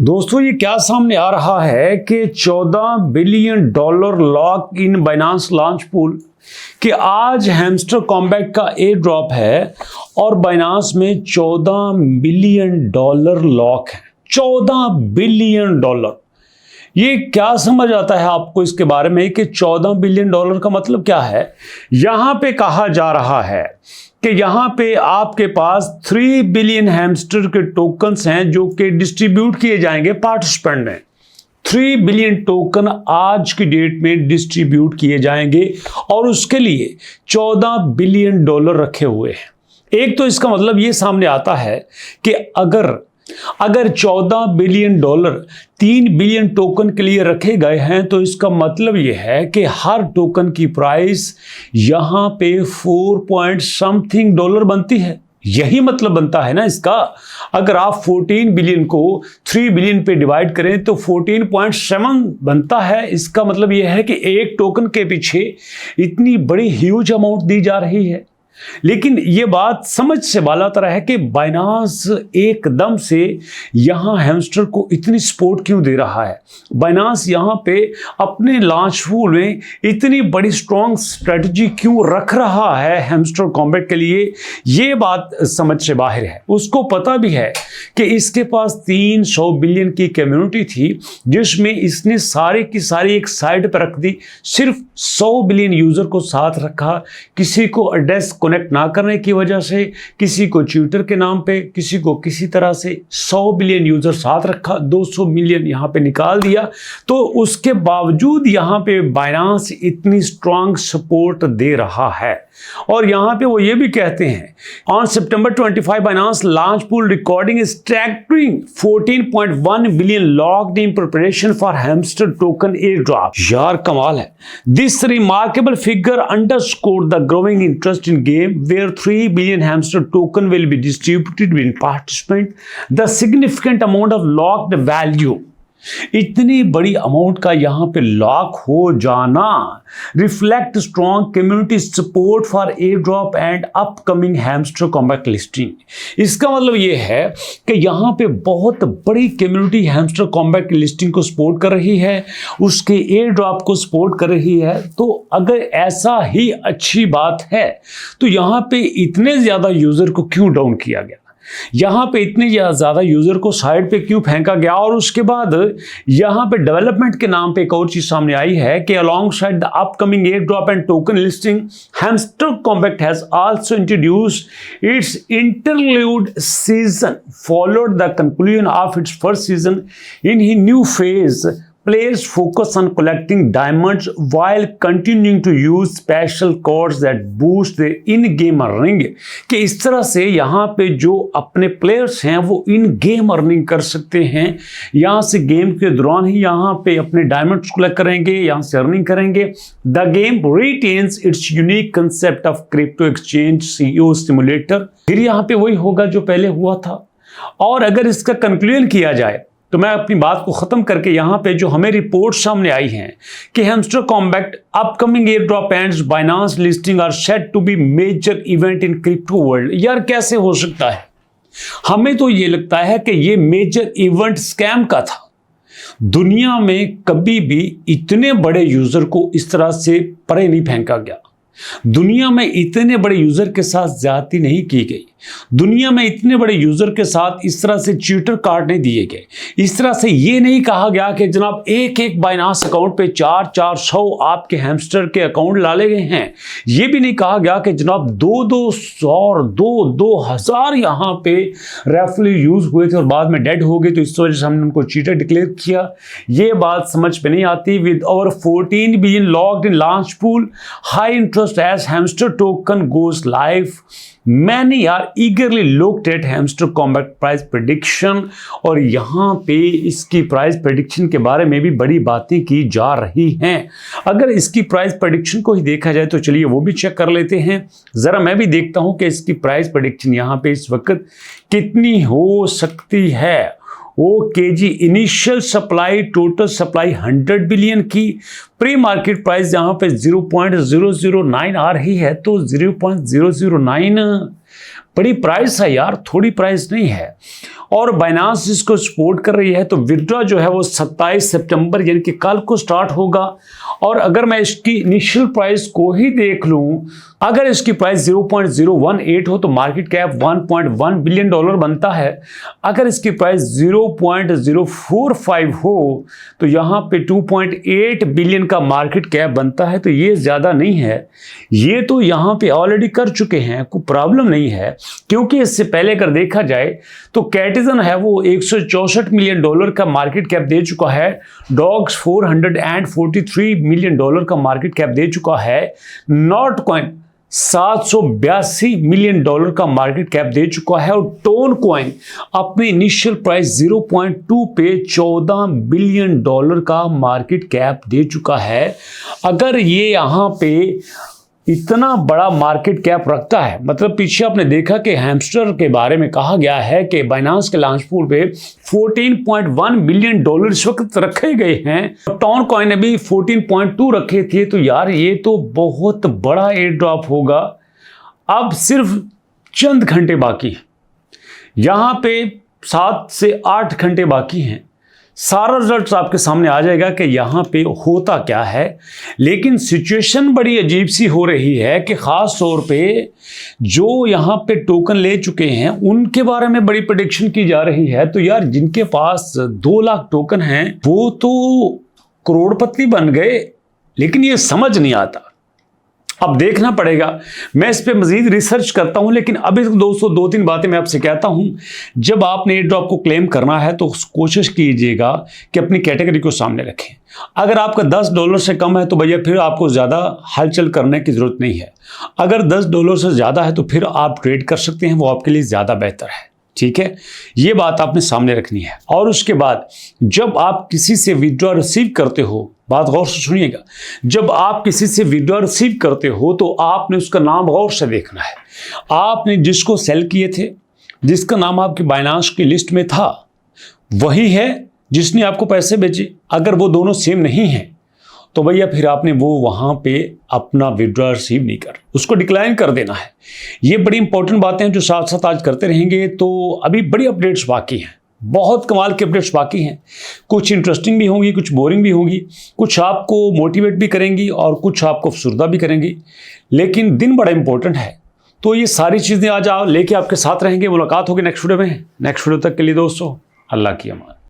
दोस्तों ये क्या सामने आ रहा है कि $14 billion lock in Binance launch pool कि आज हैमस्टर कॉम्बैट का एयर ड्रॉप है और बाइनांस में $14 बिलियन लॉक है। $14 बिलियन। ये क्या समझ आता है आपको इसके बारे में कि $14 बिलियन का मतलब क्या है? यहां पे कहा जा रहा है कि यहां पे आपके पास 3 बिलियन हैमस्टर के टोकन्स हैं जो कि डिस्ट्रीब्यूट किए जाएंगे पार्टिसिपेंट में। 3 बिलियन टोकन आज की डेट में डिस्ट्रीब्यूट किए जाएंगे और उसके लिए $14 बिलियन रखे हुए हैं। एक तो इसका मतलब ये सामने आता है कि अगर $14 बिलियन 3 बिलियन टोकन के लिए रखे गए हैं तो इसका मतलब यह है कि हर टोकन की प्राइस यहां पे 4 डॉलर बनती है। यही मतलब बनता है ना इसका। अगर आप 14 बिलियन को 3 बिलियन पे डिवाइड करें तो 14.7 बनता है। इसका मतलब यह है कि एक टोकन के पीछे इतनी बड़ी ह्यूज अमाउंट दी जा रही है। लेकिन यह बात समझ से बाला तरह है कि बाइनांस एकदम से यहां हैमस्टर को इतनी सपोर्ट क्यों दे रहा है। बाइनांस यहां पे अपने लॉन्च पूल में इतनी बड़ी स्ट्रॉन्ग स्ट्रेटजी क्यों रख रहा है हैमस्टर कॉम्बैट के लिए, यह बात समझ से बाहर है। उसको पता भी है कि इसके पास 300 बिलियन की कम्युनिटी थी जिसमें इसने सारे की सारी एक साइड पर रख दी। सिर्फ 100 बिलियन यूजर को साथ रखा। किसी को एड्रेस कनेक्ट ना करने की वजह से, किसी को ट्विटर के नाम पे, किसी को किसी तरह से 100 बिलियन यूजर साथ रखा, 200 मिलियन यहां पे निकाल दिया। तो उसके बावजूद यहां पे बाइनांस इतनी स्ट्रांग सपोर्ट दे रहा है। और यहां पे वो ये भी कहते हैं on September 25 Binance launch pool recording staggering 14.1 billion locked in preparation for hamster token air drop. यार कमाल है। This remarkable figure underscore the growing interest in game where 3 billion hamster token will be distributed between participants. The significant amount of locked value, इतनी बड़ी amount का यहां पे lock हो जाना reflect strong community support for air drop and upcoming hamster combat listing. इसका मतलब यह है कि यहां पे बहुत बड़ी कम्युनिटी हैमस्टर कॉम्बैट की लिस्टिंग को सपोर्ट कर रही है, उसके एयर ड्रॉप को सपोर्ट कर रही है। तो अगर ऐसा ही अच्छी बात है तो यहां पे इतने ज्यादा यूजर को क्यों डाउन किया गया, यहां पे इतने ज्यादा यूजर को साइड पे क्यों फेंका गया। और उसके बाद यहां पे डेवलपमेंट के नाम पे एक और चीज सामने आई है कि alongside the upcoming air drop and token listing hamster combat has also introduced it's interlude season followed the conclusion of its first season in he new phase. Players focus on collecting diamonds while continuing to use special codes that boost their in-game earning। कि इस तरह से यहाँ पे जो अपने players हैं वो इन गेम अर्निंग कर सकते हैं। यहाँ से गेम के दौरान ही यहाँ पे अपने डायमंड्स कलेक्ट करेंगे, यहाँ से अर्निंग करेंगे। The game retains it's unique concept of crypto exchange CEO simulator. फिर यहाँ पे वही होगा जो पहले हुआ था। और अगर इसका कंक्लूजन किया जाए तो मैं अपनी बात को खत्म करके यहां पे जो हमें रिपोर्ट सामने आई हैं कि Hamster Kombat upcoming air drop and Binance listing are set to be major event in crypto world. यार कैसे हो सकता है? हमें तो ये लगता है कि ये मेजर इवेंट स्कैम का था। दुनिया में कभी भी इतने बड़े यूजर को इस तरह से परे नहीं फेंका गया। दुनिया में इतने बड़े यूजर के साथ ज्यादती नहीं की गई। दुनिया में इतने बड़े यूजर के साथ इस तरह से ट्विटर कार्ड नहीं दिए गए। इस तरह से ये नहीं कहा गया कि जनाब एक एक बाइनांस अकाउंट पे 400 आपके हैमस्टर के अकाउंट डाले गए हैं। ये भी नहीं कहा गया कि जनाब 200 और 2000 यहाँ पे रेफरली यूज हुए थे और बाद में डेड हो गए तो इस वजह से हमने उनको चीटर डिक्लेयर किया। ये बात समझ में नहीं आती। With over 14 billion locked in launch pool, high interest as Hamster token goes live, many are eagerly looked at Hamster Kombat price prediction. और यहाँ पे इसकी प्राइस प्रेडिक्शन के बारे में भी बड़ी बातें की जा रही हैं। अगर इसकी प्राइस प्रेडिक्शन को ही देखा जाए तो चलिए वो भी चेक कर लेते हैं। जरा मैं भी देखता हूँ कि इसकी प्राइस प्रेडिक्शन यहाँ पे इस वक्त कितनी हो सकती है। OKG initial supply, total supply 100 billion की, प्री मार्केट प्राइस यहाँ पे 0.009 आ रही है। तो 0.009 बड़ी प्राइस है यार, थोड़ी प्राइस नहीं है। और बाइनांस इसको सपोर्ट कर रही है। तो विड्रॉ जो है वो 27 सितंबर यानी कि कल को स्टार्ट होगा। और अगर मैं इसकी इनिशियल प्राइस को ही देख लूं, अगर इसकी प्राइस 0.018 हो तो मार्केट कैप 1.1 बिलियन डॉलर बनता है। अगर इसकी प्राइस 0.045 हो तो यहाँ पे 2.8 बिलियन का मार्केट कैप बनता है। तो ये ज़्यादा नहीं है, ये तो यहाँ पे ऑलरेडी कर चुके हैं, कोई प्रॉब्लम नहीं है। क्योंकि इससे पहले अगर देखा जाए तो कैटिजन है वो 164 मिलियन डॉलर का मार्केट कैप दे चुका है। डॉग्स 443 मिलियन डॉलर का मार्केट कैप दे चुका है। नॉटकॉइन 782 मिलियन डॉलर का मार्केट कैप दे चुका है। और टोन कॉइन अपनी इनिशियल प्राइस 0.2 पे 14 बिलियन डॉलर का मार्केट कैप दे चुका है। अगर ये यहाँ पे इतना बड़ा मार्केट कैप रखता है, मतलब पीछे आपने देखा कि हैमस्टर के बारे में कहा गया है कि बाइनांस के लॉन्च पूल पे 14.1 बिलियन डॉलर इस वक्त रखे गए हैं। टोन कॉइन ने भी 14.2 रखे थे। तो यार ये तो बहुत बड़ा एयर ड्रॉप होगा। अब सिर्फ चंद घंटे बाकी हैं, यहाँ पे 7 से 8 घंटे बाकी हैं। सारा रिजल्ट आपके सामने आ जाएगा कि यहाँ पे होता क्या है। लेकिन सिचुएशन बड़ी अजीब सी हो रही है कि ख़ास तौर पे जो यहाँ पे टोकन ले चुके हैं उनके बारे में बड़ी प्रेडिक्शन की जा रही है। तो यार जिनके पास 2 लाख टोकन हैं वो तो करोड़पति बन गए, लेकिन ये समझ नहीं आता। अब देखना पड़ेगा, मैं इस पे मजीद रिसर्च करता हूं। लेकिन अभी दोस्तों 2-3 बातें मैं आपसे कहता हूं। जब आपने एयर ड्रॉप को क्लेम करना है तो कोशिश कीजिएगा कि अपनी कैटेगरी को सामने रखें। अगर आपका $10 से कम है तो भैया फिर आपको ज़्यादा हलचल करने की ज़रूरत नहीं है। अगर $10 से ज़्यादा है तो फिर आप ट्रेड कर सकते हैं, वो आपके लिए ज़्यादा बेहतर है। ठीक है, ये बात आपने सामने रखनी है। और उसके बाद जब आप किसी से विड्रॉ रिसीव करते हो, बात गौर से सुनिएगा, जब आप किसी से विड्रॉ रिसीव करते हो तो आपने उसका नाम गौर से देखना है। आपने जिसको सेल किए थे, जिसका नाम आपकी बाइनांस की लिस्ट में था, वही है जिसने आपको पैसे भेजे। अगर वो दोनों सेम नहीं हैं तो भैया फिर आपने वो वहाँ पे अपना विड्रॉ रिसीव नहीं कर, उसको डिक्लाइन कर देना है। ये बड़ी इंपॉर्टेंट बातें हैं जो साथ साथ आज करते रहेंगे। तो अभी बड़ी अपडेट्स बाकी हैं, बहुत कमाल की अपडेट्स बाकी हैं। कुछ इंटरेस्टिंग भी होंगी, कुछ बोरिंग भी होंगी, कुछ आपको मोटिवेट भी करेंगी और कुछ आपको अफसरदा भी करेंगी। लेकिन दिन बड़ा इंपॉर्टेंट है। तो ये सारी चीज़ें आज लेके आपके साथ रहेंगे। मुलाकात होगी नेक्स्ट वीडियो में। नेक्स्ट वीडियो तक के लिए दोस्तों अल्लाह की अमान।